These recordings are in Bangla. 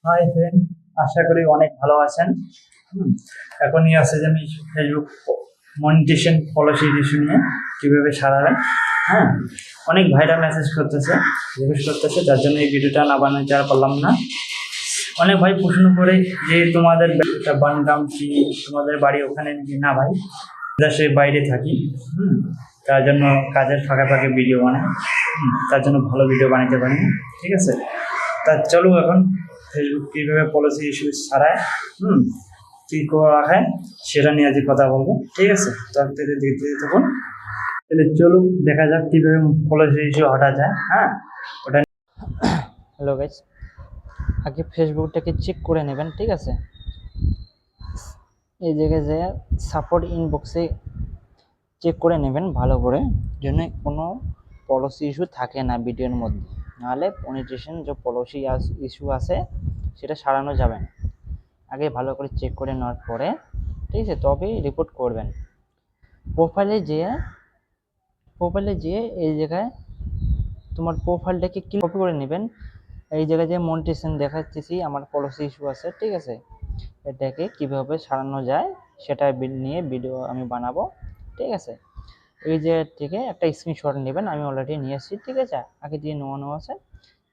হাই ফ্রেন্ড, আশা করি অনেক ভালো আছেন। হুম, এখন নিয়ে আসছে যে আমি ফেসবুক মনিটাইজেশন পলিসি ইস্যু নিয়ে কীভাবে সারাবেন। হ্যাঁ, অনেক ভাইরা মেসেজ করতেছে, রিকোয়েস্ট করতেছে, যার জন্য এই ভিডিওটা না বানাতে আর পারলাম না। অনেক ভাই প্রশ্ন করে যে তোমাদের বানগ্রাম কি, তোমাদের বাড়ি ওখানে নাকি? না ভাই, দেশের বাইরে থাকি। হুম, তার জন্য কাজের ফাঁকে ফাঁকে ভিডিও বানাই। তার জন্য ভালো ভিডিও বানাতে পারি না। ঠিক আছে, তা চলো এখন ফেসবুক কীভাবে পলিসি ইস্যু ছাড়ায়, কী করে রাখায় সেটা নিয়ে আজকে কথা বলবো। ঠিক আছে, তো দেখতে থাকুন। তাহলে চলুন দেখা যাক কীভাবে পলিসি ইস্যু হটা যায়। হ্যাঁ, ওটা। হ্যালো গাইস, আগে ফেসবুকটাকে চেক করে নেবেন। ঠিক আছে, এই জায়গায় যে সাপোর্ট ইনবক্সে চেক করে নেবেন ভালো করে, যেন কোনো পলিসি ইস্যু থাকে না ভিডিওর মধ্যে, নাহলে মনিটাইজেশন যে পলিসি ইস্যু আছে সেটা সারানো যাবে না। আগে ভালো করে চেক করে নেওয়ার পরে, ঠিক আছে, তবেই রিপোর্ট করবেন। প্রোফাইলে যেয়ে এই জায়গায় তোমার প্রোফাইলটাকে কপি করে নেবেন। এই জায়গায় যে মনিটাইজেশন দেখাচ্ছি আমার পলিসি ইস্যু আছে, ঠিক আছে, এটাকে কিভাবে সারানো যায় সেটা নিয়ে ভিডিও আমি বানাবো। ঠিক আছে, এই যে থেকে একটা স্ক্রিনশট নেবেন, আমি অলরেডি নিয়ে এসেছি। ঠিক আছে, আগে দিয়ে নেওয়ানো আছে,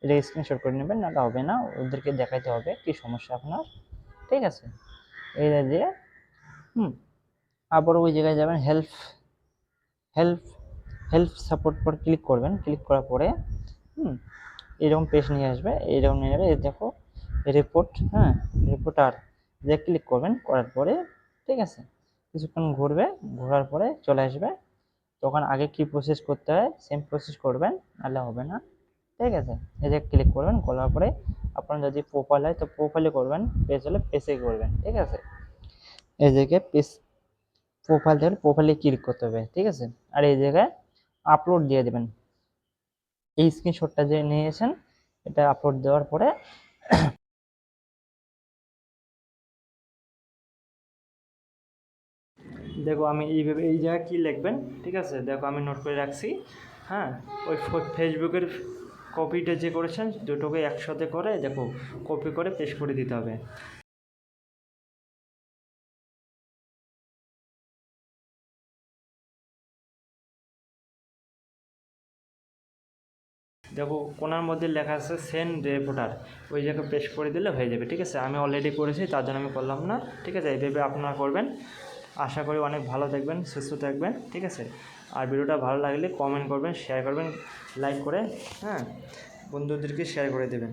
এটা স্ক্রিনশট করে নেবেন, নাহলে হবে না, ওদেরকে দেখাতে হবে কি সমস্যা আপনার। ঠিক আছে, এই যে আবার ওই জায়গায় যাবেন, হেল্প হেল্প হেল্প সাপোর্ট পর ক্লিক করবেন। ক্লিক করার পরে এরকম পেজ নিয়ে আসবে, এরকম নিয়ে যাবে। এই দেখো রিপোর্ট, রিপোর্টার যে ক্লিক করবেন, করার পরে ঠিক আছে কিছুক্ষণ ঘুরবে, ঘোরার পরে চলে আসবে। তখন আগে কি প্রসেস করতে হয় সেম প্রসেস করবেন, নাহলে হবে না। ঠিক আছে, এই যে ক্লিক করবেন, করার পরে আপনার যদি প্রোফাইল হয় তো প্রোফাইলে করবেন, পেজ হলে পেজে করবেন। ঠিক আছে, এই জায়গায় পেজ প্রোফাইল থেকে প্রোফাইলে ক্লিক করতে হবে। ঠিক আছে, আর এই জায়গায় আপলোড দিয়ে দেবেন। এই স্ক্রিনশটটা যে নিয়েছেন এটা আপলোড দেওয়ার পরে দেখো আমি এইভাবে এই জায়গায় কী লিখবেন। ঠিক আছে, দেখো আমি নোট করে রাখছি। হ্যাঁ, ওই ফেসবুকের কপিটা যে করেছেন দুটোকে একসাথে করে দেখো কপি করে পেস্ট করে দিতে হবে। দেখো কোনার মধ্যে লেখা আছে সেন্ড রিপোর্টার, ওই জায়গায় পেস্ট করে দিলে হয়ে যাবে। ঠিক আছে, আমি অলরেডি করেছি, তার জন্য আমি করলাম না। ঠিক আছে, এইভাবে আপনারা করবেন। আশা করি অনেক ভালো থাকবেন, সুস্থ থাকবেন। ঠিক আছে, আর ভিডিওটা ভালো লাগলে কমেন্ট করবেন, শেয়ার করবেন, লাইক করে, বন্ধুদেরকে শেয়ার করে দেবেন।